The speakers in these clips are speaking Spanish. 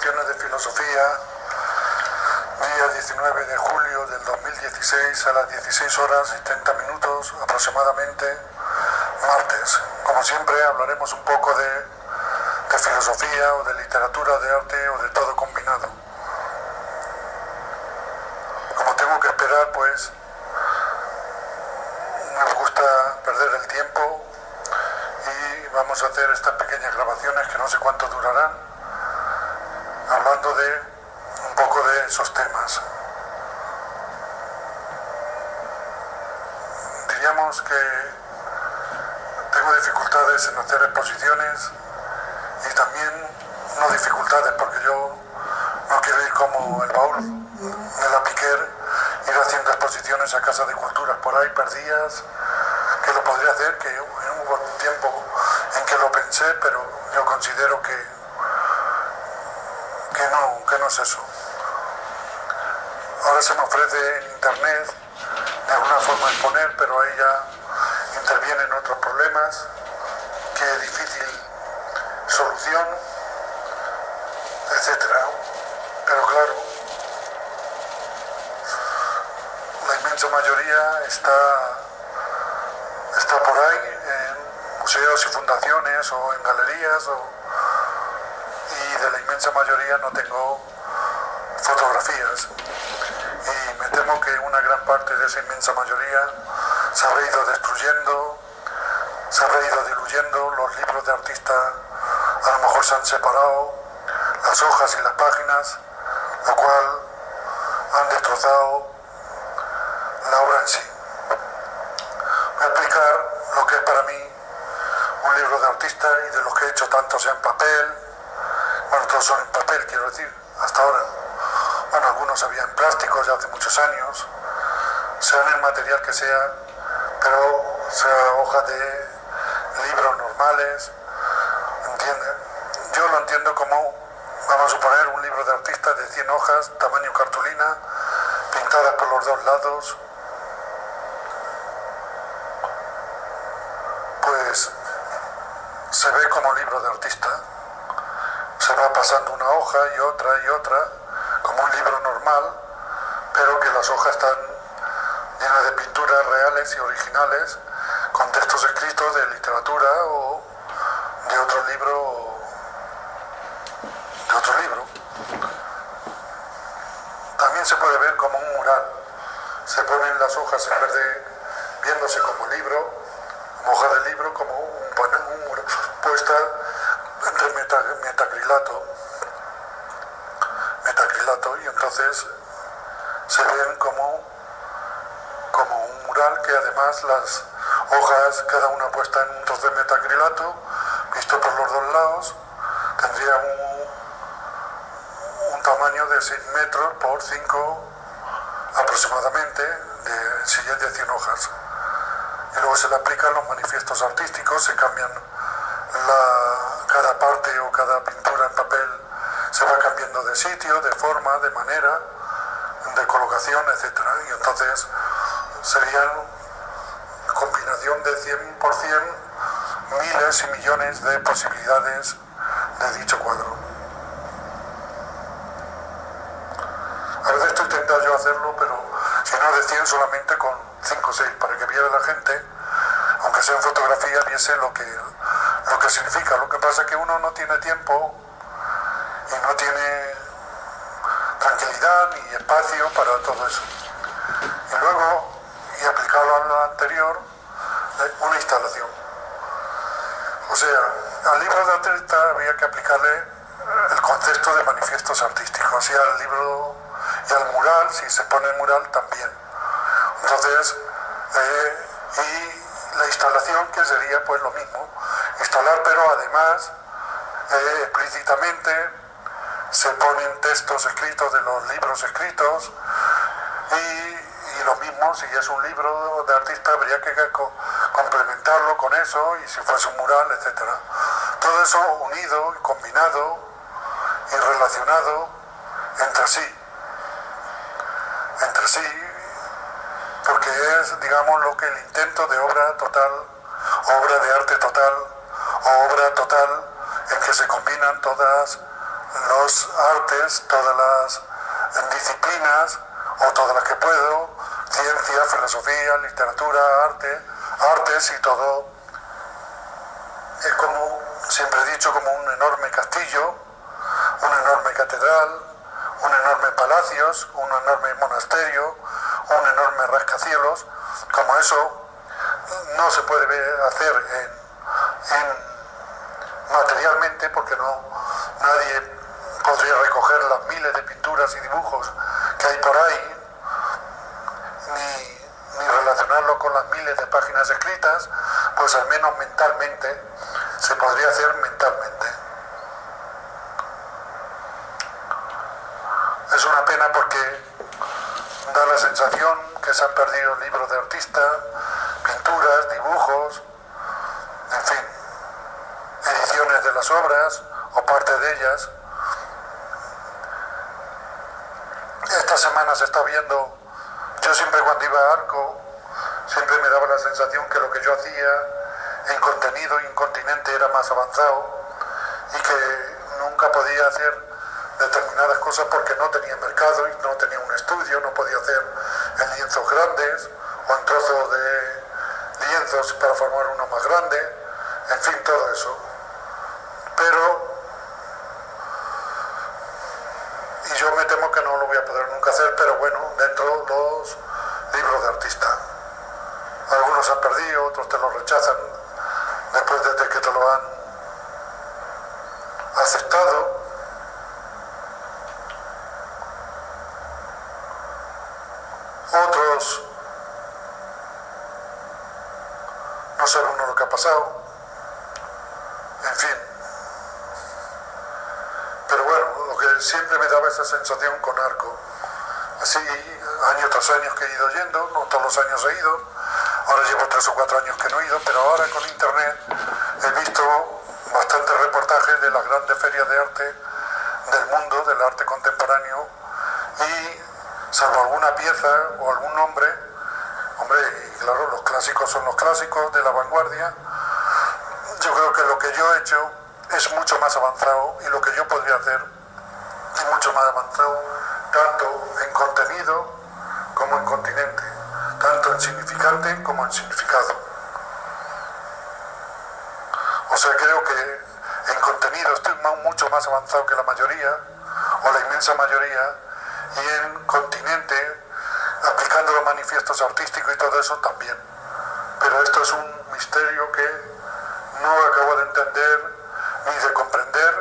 Conversaciones de Filosofía, día 19 de julio del 2016 a las 16 horas y 30 minutos aproximadamente, martes. Como siempre hablaremos un poco de filosofía o de literatura, de arte o de todo combinado. Como tengo que esperar, pues no me gusta perder el tiempo y vamos a hacer estas pequeñas grabaciones que no sé cuánto durarán, hablando de un poco de esos temas. Diríamos que tengo dificultades en hacer exposiciones y también no dificultades porque yo no quiero ir como el baúl de la Piquer, ir haciendo exposiciones a Casa de Culturas por ahí perdidas, que lo podría hacer, que hubo un tiempo en que lo pensé, pero yo considero que no es eso. Ahora se me ofrece en internet de alguna forma exponer, pero ahí ya intervienen otros problemas, que es difícil solución, etcétera. Pero claro, la inmensa mayoría está por ahí en museos y fundaciones o en galerías, y de la inmensa mayoría no tengo fotografías. Y me temo que una gran parte de esa inmensa mayoría se habrá ido destruyendo, se habrá ido diluyendo, los libros de artista a lo mejor se han separado, las hojas y las páginas, lo cual han destrozado la obra en sí. Voy a explicar lo que es para mí un libro de artista, y de los que he hecho tantos en papel. Bueno, todos son en papel, quiero decir, hasta ahora. Bueno, algunos había en plástico ya hace muchos años, sean el material que sea, pero sea hoja de libros normales, ¿entienden? Yo lo entiendo como, vamos a suponer, un libro de artista de 100 hojas, tamaño cartulina, pintadas por los dos lados. Pues se ve como libro de artista, se va pasando una hoja y otra, como un libro normal, pero que las hojas están llenas de pinturas reales y originales, con textos escritos de literatura o de otro libro, También se puede ver como un mural, se ponen las hojas en vez de viéndose como libro, como hoja de libro, como un mural, puesta entre metacrilato, y entonces se ven como un mural, que además las hojas, cada una puesta en un trozo de metacrilato, visto por los dos lados, tendría un tamaño de 6 metros por 5 aproximadamente, si es de 100 hojas. Y luego se le aplican los manifiestos artísticos, se cambian cada parte o cada pintura en papel, se va cambiando de sitio, de forma, de manera, de colocación, etcétera. Y entonces serían combinación de 100% miles y millones de posibilidades de dicho cuadro. A veces estoy tentado yo a hacerlo, pero si no de 100, solamente con 5 o 6, para que viera la gente, aunque sea en fotografía, viese lo que significa. Lo que pasa es que uno no tiene tiempo y no tiene tranquilidad ni espacio para todo eso. Y luego, y aplicado a lo anterior, una instalación. O sea, al libro de artista había que aplicarle el concepto de manifiestos artísticos, y al libro y al mural, si se pone mural, también. Entonces, y la instalación, que sería pues lo mismo, instalar, pero además explícitamente se ponen textos escritos de los libros escritos, y lo mismo, si es un libro de artista, habría que complementarlo con eso, y si fuese un mural, etcétera. Todo eso unido, combinado y relacionado entre sí, porque es, digamos, lo que el intento de obra total, obra de arte total, o obra total, en que se combinan todas los artes, todas las disciplinas, o todas las que puedo, ciencia, filosofía, literatura, artes y todo. Es como, siempre he dicho, como un enorme castillo, una enorme catedral, un enorme palacios, un enorme monasterio, un enorme rascacielos. Como eso no se puede hacer materialmente, porque nadie podría recoger las miles de pinturas y dibujos que hay por ahí, ni relacionarlo con las miles de páginas escritas, pues al menos mentalmente se podría hacer mentalmente. Es una pena porque da la sensación que se han perdido libros de artista, pinturas, dibujos, en fin, ediciones de las obras o parte de ellas. Esta semana se está viendo, yo siempre cuando iba a Arco, siempre me daba la sensación que lo que yo hacía en contenido y en continente era más avanzado y que nunca podía hacer determinadas cosas porque no tenía mercado y no tenía un estudio, no podía hacer en lienzos grandes o en trozos de lienzos para formar uno más grande, en fin, todo eso. Y yo me temo que no lo voy a poder nunca hacer, pero bueno, dentro de los libros de artista. Algunos se han perdido, otros te los rechazan después de que te lo han aceptado. Otros no sabe uno lo que ha pasado. En fin. Pero bueno, lo que siempre me daba esa sensación con Arco. Así, año tras año que he ido yendo, no todos los años he ido. Ahora llevo 3 o 4 años que no he ido, pero ahora con internet he visto bastantes reportajes de las grandes ferias de arte del mundo, del arte contemporáneo, y salvo alguna pieza o algún nombre, y claro, los clásicos son los clásicos de la vanguardia, yo creo que lo que yo he hecho es mucho más avanzado y lo que yo podría hacer es mucho más avanzado, tanto en contenido como en continente, tanto en significante como en significado. O sea, creo que en contenido estoy mucho más avanzado que la mayoría, o la inmensa mayoría, y en continente, aplicando los manifiestos artísticos y todo eso también. Pero esto es un misterio que no acabo de entender ni de comprender,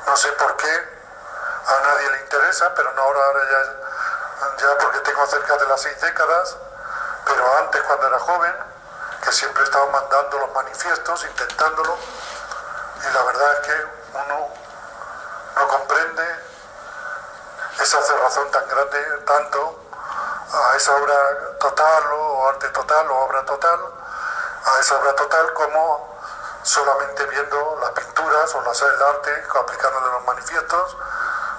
no sé por qué, a nadie le interesa, pero no ahora ya porque tengo cerca de las 6 décadas, pero antes cuando era joven, que siempre estaba mandando los manifiestos, intentándolo, y la verdad es que uno no comprende esa cerrazón tan grande, tanto a esa obra total o arte total o obra total, a esa obra total como solamente viendo las pinturas o el arte, aplicándole los manifiestos,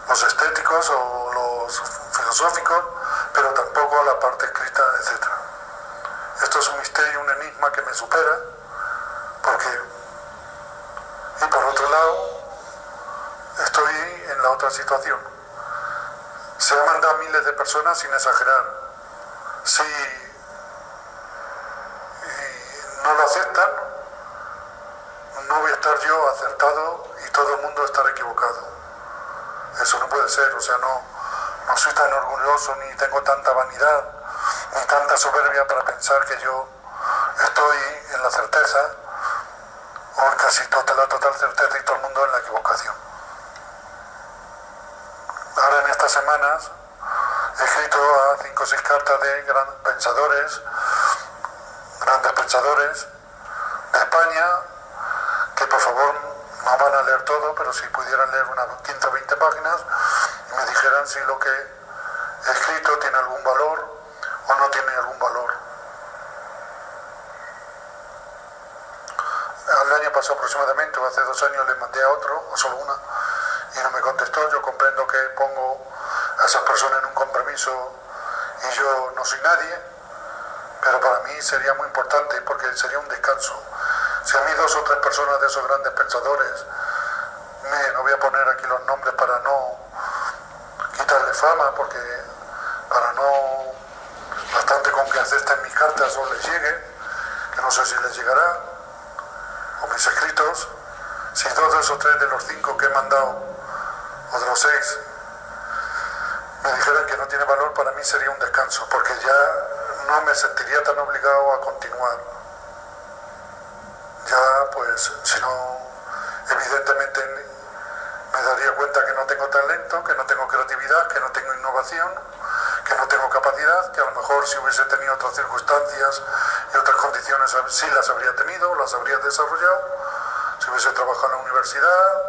los estéticos o los filosóficos, pero tampoco a la parte escrita, etc. Esto es un misterio, un enigma que me supera, y por otro lado, estoy en la otra situación. Se han mandado miles de personas sin exagerar. Si no lo aceptan, no voy a estar yo acertado y todo el mundo estar equivocado. Eso no puede ser, o sea, no soy tan orgulloso ni tengo tanta vanidad ni tanta soberbia para pensar que yo estoy en la certeza o en casi la total certeza y todo el mundo en la equivocación. Ahora en estas semanas he escrito a 5 o 6 cartas de grandes pensadores de España, que por favor no van a leer todo, pero si pudieran leer unas 15 o 20 páginas y me dijeran si lo que he escrito tiene algún valor o no tiene algún valor. El año pasado aproximadamente, o hace 2 años, le mandé a otro, o solo una, y no me contestó. Yo comprendo que pongo a esas personas en un compromiso y yo no soy nadie, pero para mí sería muy importante porque sería un descanso. Si a mí 2 o 3 personas de esos grandes pensadores no voy a poner aquí los nombres para no quitarle fama, porque para no, bastante con que acepten mis cartas o les llegue, que no sé si les llegará, o mis escritos, si 2 o 3 de los 5 que he mandado, o de los 6, me dijeran que no tiene valor, para mí sería un descanso, porque ya no me sentiría tan obligado a continuar. Ya, pues, si no, evidentemente me daría cuenta que no tengo talento, que no tengo creatividad, que no tengo innovación, que no tengo capacidad, que a lo mejor si hubiese tenido otras circunstancias y otras condiciones sí las habría tenido, las habría desarrollado, si hubiese trabajado en la universidad,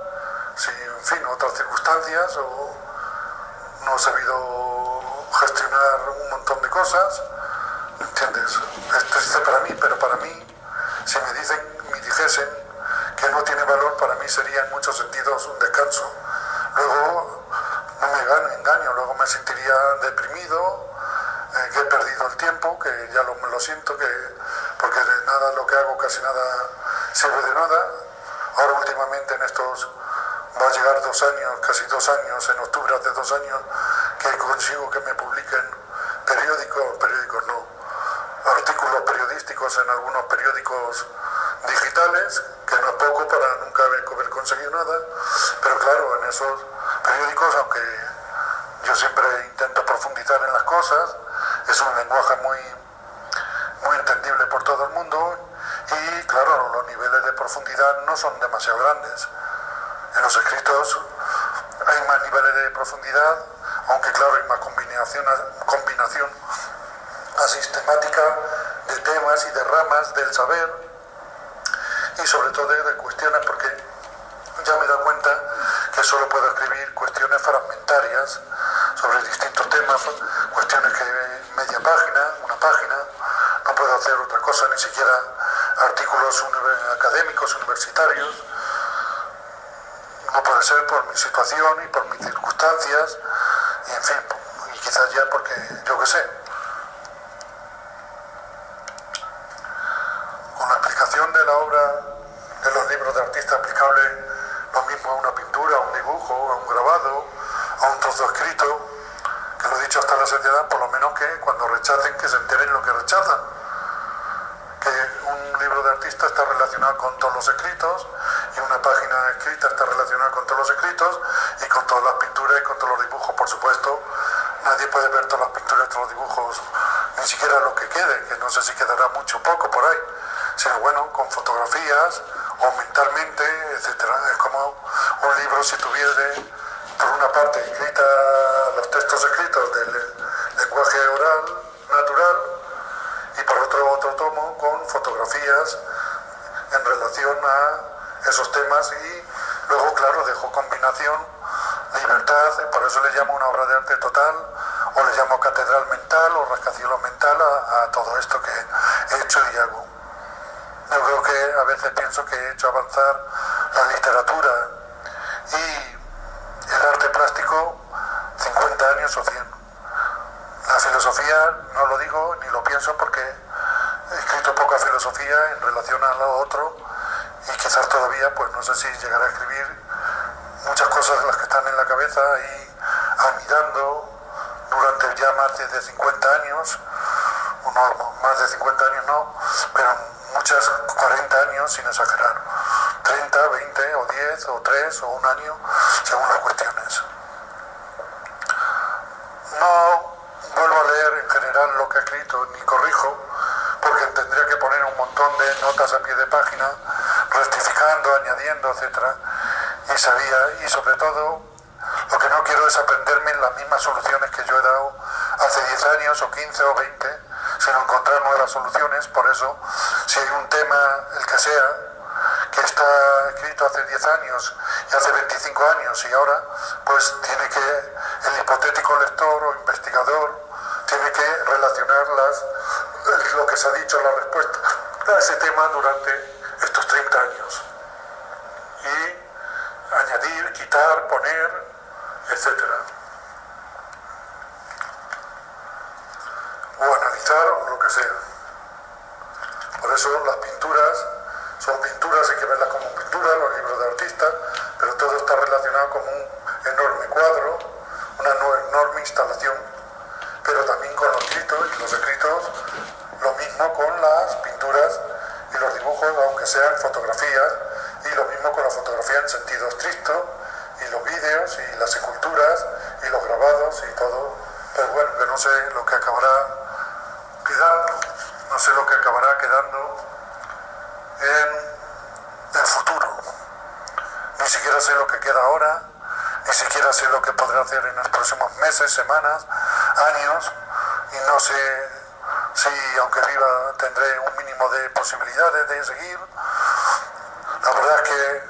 si, en fin, otras circunstancias, o no he sabido gestionar un montón de cosas, ¿entiendes? Es triste para mí, pero para mí, si me dijesen que no tiene valor, para mí sería en muchos sentidos un descanso. Luego no me engaño, luego me sentiría deprimido, que he perdido el tiempo, que ya me lo siento, porque de nada lo que hago, casi nada sirve de nada. Ahora últimamente en estos, va a llegar 2 años, casi 2 años, en octubre hace 2 años, que consigo que me publiquen periódicos no, artículos periodísticos en algunos periódicos digitales, que no es poco para nunca haber conseguido nada, pero claro, en esos periódicos, aunque yo siempre intento profundizar en las cosas, es un lenguaje muy entendible por todo el mundo, y claro, los niveles de profundidad no son demasiado grandes. En los escritos hay más niveles de profundidad, aunque claro, hay más combinación asistemática de temas y de ramas del saber, y sobre todo de cuestiones, porque ya me he dado cuenta que solo puedo escribir cuestiones fragmentarias sobre distintos temas, cuestiones que media página, una página, no puedo hacer otra cosa, ni siquiera artículos académicos, universitarios. No puede ser por mi situación y por mis circunstancias, y en fin, y quizás ya porque, yo qué sé. Con la explicación de la obra, de los libros de artista, aplicable lo mismo a una pintura, a un dibujo, a un grabado, a un trozo escrito, que lo he dicho hasta la saciedad, por lo menos que cuando rechacen, que se enteren lo que rechazan. Que un libro de artista está relacionado con todos los escritos, y una página escrita está relacionada con todos los escritos, y con todas las pinturas y con todos los dibujos, por supuesto. Nadie puede ver todas las pinturas y todos los dibujos, ni siquiera lo que quede, que no sé si quedará mucho o poco por ahí, sino bueno, con fotografías o mentalmente, etcétera. Es como un libro si tuviese, por una parte, escrita los textos escritos del lenguaje oral, natural, y por otro tomo con fotografías en relación a esos temas, y luego, claro, dejo combinación, libertad, por eso le llamo una obra de arte total, o le llamo catedral mental o rascacielos mental a todo esto que he hecho y hago. Yo creo que a veces pienso que he hecho avanzar la literatura y el arte plástico 50 años o 100. La filosofía no lo digo ni lo pienso, porque he escrito poca filosofía en relación a lo otro, y quizás todavía, pues no sé si llegaré a escribir muchas cosas de las que están en la cabeza y anidando durante ya más de 50 años, no, más de 50 años no, pero muchas 40 años sin exagerar, 30, 20 o 10 o 3 o un año, según las cuestiones. No vuelvo a leer en general lo que he escrito, ni corrijo, porque tendría que poner un montón de notas a pie de página, rectificando, añadiendo, etcétera, y sobre todo lo que no quiero es aprenderme las mismas soluciones que yo he dado hace 10 años o 15 o 20, sino encontrar nuevas soluciones. Por eso, si hay un tema, el que sea, que está escrito hace 10 años y hace 25 años y ahora, pues tiene que, el hipotético lector o investigador tiene que relacionar lo que se ha dicho, la respuesta a ese tema durante estos 30 años, y añadir, quitar, poner, etcétera, o analizar, o lo que sea. Por eso las pinturas son pinturas, hay que verlas como pinturas, los libros de artista, pero pues todo está relacionado con un enorme cuadro, una enorme instalación, pero también con los escritos, y los escritos lo mismo con las pinturas y los dibujos, aunque sean fotografías, y lo mismo con la fotografía en sentido estricto, y los vídeos, y las esculturas, y los grabados, y todo. Pero bueno, que no sé lo que acabará quedando en el futuro. Ni siquiera sé lo que queda ahora, ni siquiera sé lo que podré hacer en los próximos meses, semanas, años, y no sé si, aunque viva, tendré un mínimo de posibilidades de seguir. La verdad es que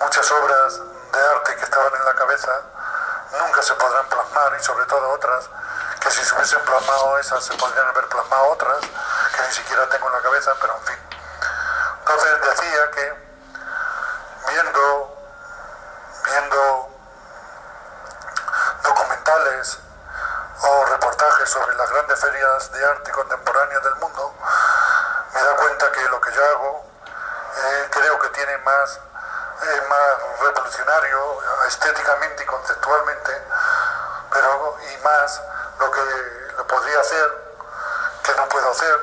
muchas obras de arte que estaban en la cabeza nunca se podrán plasmar, y sobre todo otras que si se hubiesen plasmado esas se podrían haber plasmado otras que ni siquiera tengo en la cabeza, pero en fin. Entonces decía que viendo documentales o reportajes sobre las grandes ferias de arte contemporáneo del mundo, me da cuenta que lo que yo hago creo que tiene más revolucionario estéticamente y conceptualmente, y más lo que lo podría hacer, que no puedo hacer,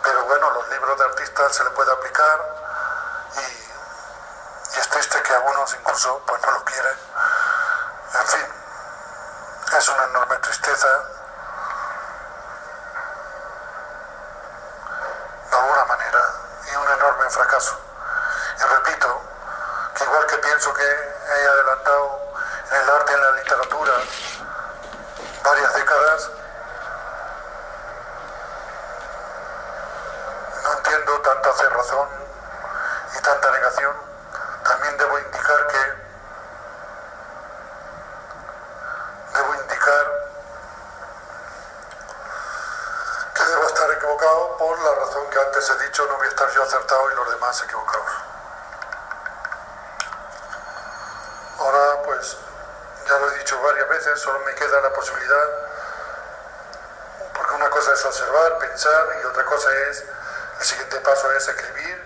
pero bueno, los libros de artistas se le puede aplicar, y es triste que algunos incluso pues no lo quieren. En fin, es una enorme tristeza, de alguna manera, y un enorme fracaso. Y repito, que igual que pienso que he adelantado en el arte y en la literatura varias décadas, no entiendo tanta cerrazón y tanta negación. También debo indicar que debo estar equivocado por la razón que antes he dicho. No voy a estar yo acertado y los demás equivocados. Ahora pues ya lo he dicho varias veces, solo me queda la posibilidad, porque una cosa es observar, pensar, y otra cosa es, el siguiente paso es escribir,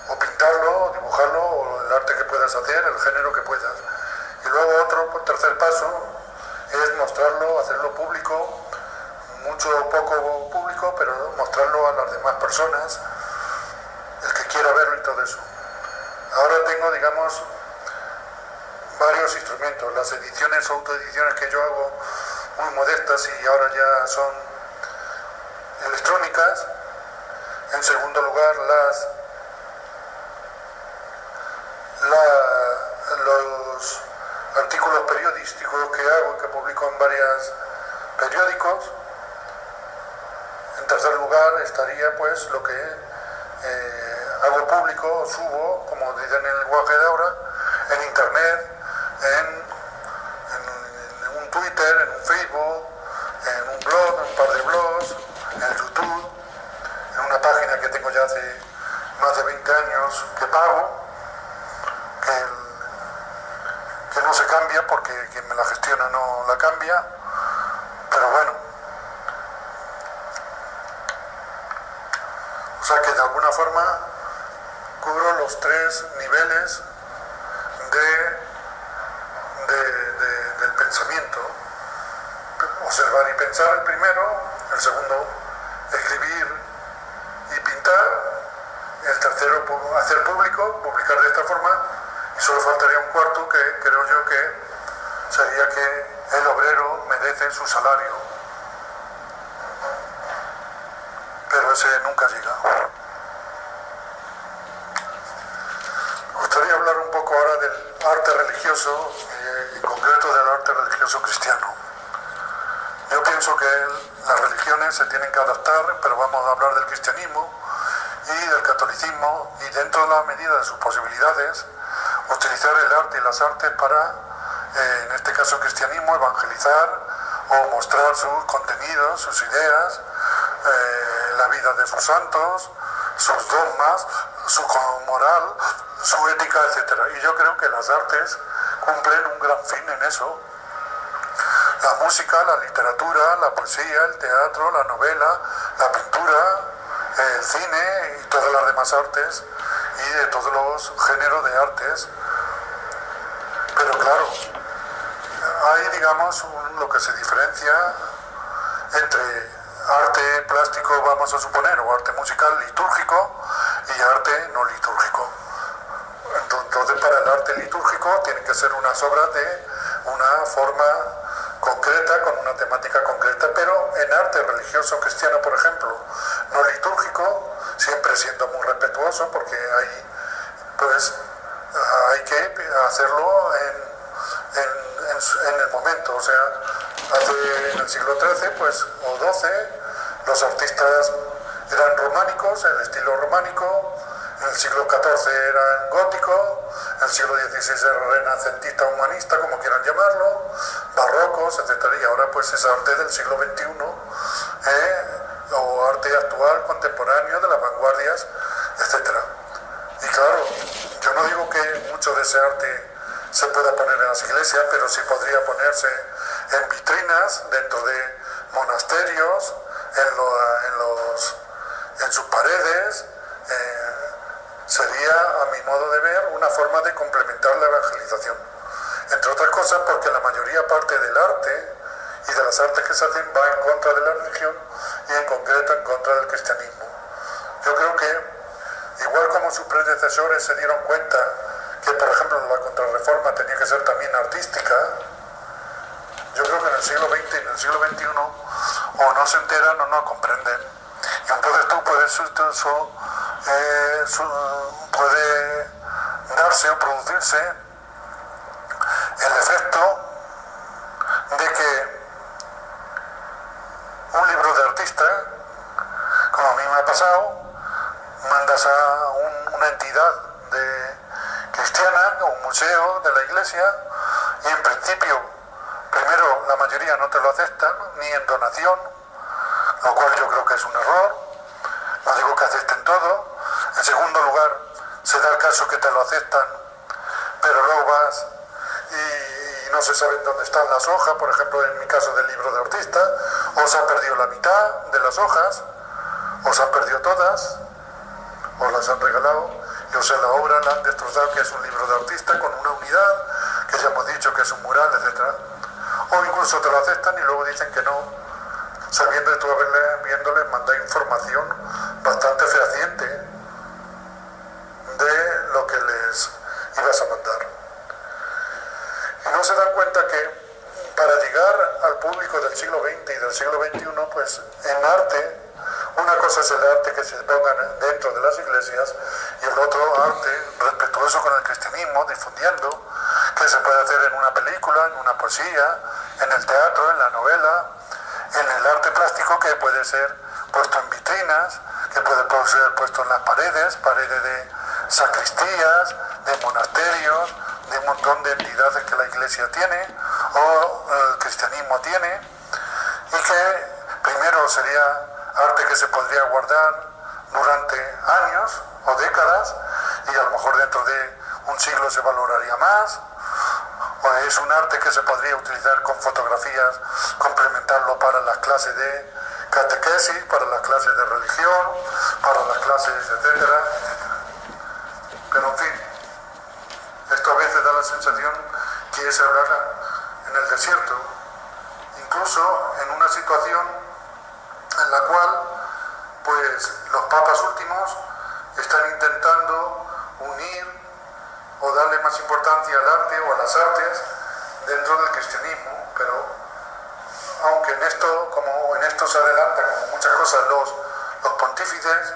o pintarlo, o dibujarlo, o el arte que puedas hacer, el género que puedas. Y luego otro, tercer paso, es mostrarlo, hacerlo público, mucho o poco público, pero mostrarlo a las demás personas, el que quiera verlo y todo eso. Ahora tengo, digamos, varios instrumentos. Las ediciones o autoediciones que yo hago, muy modestas, y ahora ya son electrónicas. En segundo lugar, los artículos periodísticos que hago y que publico en varios periódicos. En tercer lugar estaría pues lo que hago público, subo, como dicen en el lenguaje de ahora, en internet, en un Twitter, en un Facebook, en un blog, en un par de blogs, en YouTube, en una página que tengo ya hace más de 20 años que pago, que no se cambia porque quien me la gestiona no la cambia, pero bueno. O sea que de alguna forma cubro los tres niveles del pensamiento. Observar y pensar el primero, el segundo escribir y pintar, el tercero hacer público, publicar de esta forma, y solo faltaría un cuarto que creo yo que sería que el obrero merece su salario, pero ese nunca llega. Me gustaría hablar un poco ahora del arte religioso, en concreto del arte religioso cristiano. Yo pienso que las religiones se tienen que adaptar, pero vamos a hablar del cristianismo y del catolicismo, y dentro de la medida de sus posibilidades, utilizar el arte y las artes para, en este caso el cristianismo, evangelizar o mostrar sus contenidos, sus ideas, la vida de sus santos, sus dogmas, su moral, su ética, etc. Y yo creo que las artes cumplen un gran fin en eso. La música, la literatura, la poesía, el teatro, la novela, la pintura, el cine y todas las demás artes, y de todos los géneros de artes, Pero claro, hay, digamos, lo que se diferencia entre arte plástico, vamos a suponer, o arte musical litúrgico y arte no litúrgico. Entonces, para el arte litúrgico tienen que ser unas obras de una forma concreta, con una temática concreta, pero en arte religioso cristiano, por ejemplo, no litúrgico, siempre siendo muy respetuoso, porque hay que hacerlo en el momento. O sea, en el siglo XIII o XII, los artistas eran románicos, el estilo románico. En el siglo XIV era gótico, en el siglo XVI era renacentista, humanista, como quieran llamarlo, barrocos, etc. Y ahora pues es arte del siglo XXI, o arte actual, contemporáneo, de las vanguardias, etc. Y claro, yo no digo que mucho de ese arte se pueda poner en las iglesias, pero sí podría ponerse en vitrinas, dentro de monasterios, en sus paredes. Sería, a mi modo de ver, una forma de complementar la evangelización. Entre otras cosas porque la mayoría parte del arte y de las artes que se hacen va en contra de la religión y en concreto en contra del cristianismo. Yo creo que, igual como sus predecesores se dieron cuenta que, por ejemplo, la contrarreforma tenía que ser también artística, yo creo que en el siglo XX y en el siglo XXI o no se enteran o no comprenden. Y entonces tú puede darse o producirse el efecto de que un libro de artista, como a mí me ha pasado, mandas a una entidad cristiana o un museo de la iglesia y en principio, primero, la mayoría no te lo aceptan, ni en donación, lo cual yo creo que es un error. No digo que acepten todo. En segundo lugar, se da el caso que te lo aceptan, pero luego vas y no se sabe dónde están las hojas, por ejemplo, en mi caso del libro de artista, o se han perdido la mitad de las hojas, o se han perdido todas, o las han regalado, y o sea, la obra la han destrozado, que es un libro de artista con una unidad, que ya hemos dicho que es un mural, etc. O incluso te lo aceptan y luego dicen que no, sabiendo que tú habiéndoles mandado información bastante fehaciente de lo que les ibas a mandar. Y no se dan cuenta que para llegar al público del siglo XX y del siglo XXI, pues en arte, una cosa es el arte que se ponga dentro de las iglesias y el otro arte respetuoso con el cristianismo, difundiendo, que se puede hacer en una película, en una poesía, en el teatro, en la novela, en el arte plástico, que puede ser puesto en vitrinas, que puede ser puesto en las paredes de sacristías, de monasterios, de un montón de entidades que la iglesia tiene o el cristianismo tiene, y que primero sería arte que se podría guardar durante años o décadas y a lo mejor dentro de un siglo se valoraría más, o es un arte que se podría utilizar con fotografías, complementarlo para las clases de catequesis, para las clases de religión, para las clases, etcétera. Pero en fin, esto a veces da la sensación que es hablar en el desierto, incluso en una situación en la cual pues los papas últimos están intentando unir o darle más importancia al arte o a las artes dentro del cristianismo, pero aunque en esto se adelanta como muchas cosas los pontífices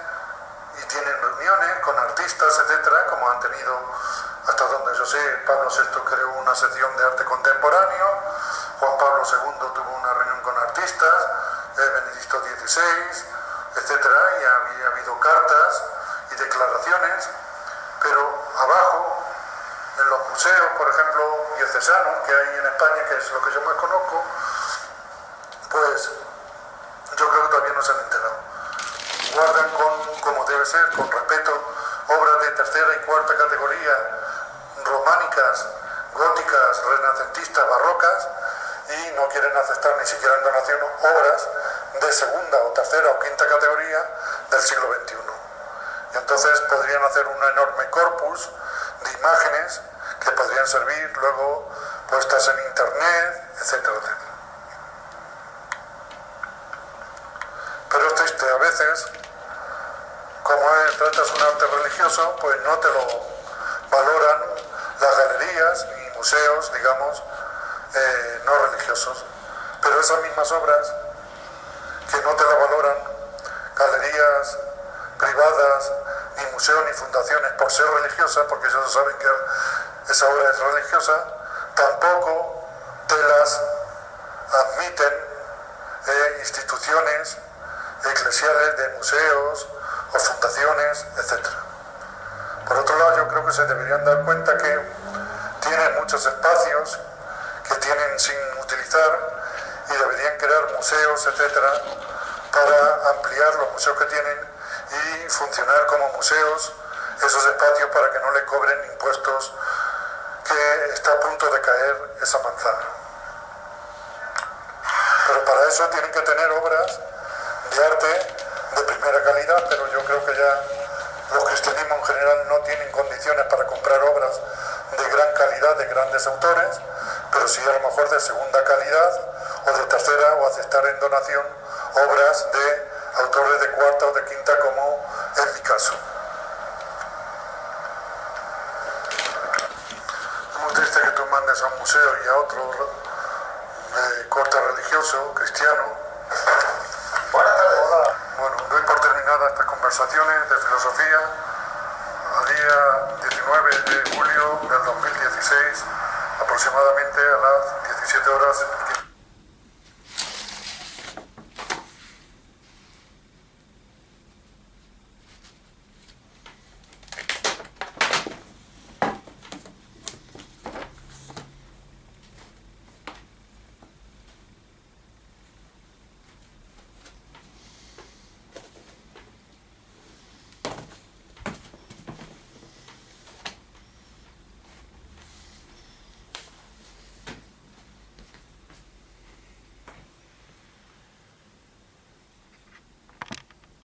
y tienen reuniones con artistas, etcétera, como han tenido, hasta donde yo sé, Pablo VI creó una sección de arte contemporáneo, Juan Pablo II tuvo una reunión con artistas, Benedicto XVI, etcétera, y había habido cartas y declaraciones, pero abajo, en los museos, por ejemplo, diocesanos que hay en España, que es lo que yo más conozco, pues yo creo que todavía no se han enterado. Guardan como debe ser, con respeto, obras de tercera y cuarta categoría, románicas, góticas, renacentistas, barrocas, y no quieren aceptar ni siquiera en donación obras de segunda o tercera o quinta categoría del siglo XXI. Y entonces podrían hacer un enorme corpus de imágenes que podrían servir luego puestas en internet, etcétera, etcétera. Pero es triste, a veces, como tratas un arte religioso, pues no te lo valoran las galerías ni museos, digamos, no religiosos. Pero esas mismas obras que no te la valoran galerías privadas, ni museos ni fundaciones por ser religiosas, porque ellos saben que esa obra es religiosa, tampoco te las admiten instituciones eclesiales de museos o fundaciones, etc. Por otro lado, yo creo que se deberían dar cuenta que tienen muchos espacios que tienen sin utilizar y deberían crear museos, etcétera, para ampliar los museos que tienen y funcionar como museos esos espacios para que no le cobren impuestos, que está a punto de caer esa manzana. Pero para eso tienen que tener obras de arte de primera calidad, pero yo creo que ya los cristianismos en general no tienen condiciones para comprar obras de gran calidad de grandes autores, pero sí a lo mejor de segunda calidad o de tercera, o aceptar en donación obras de autores de cuarta o de quinta, como es mi caso. Es muy triste que tú mandes a un museo y a otro de corte religioso, cristiano. Buenas tardes. Hola. Bueno, doy por terminadas estas conversaciones de filosofía al día 19 de julio del 2016, aproximadamente a las 17 horas.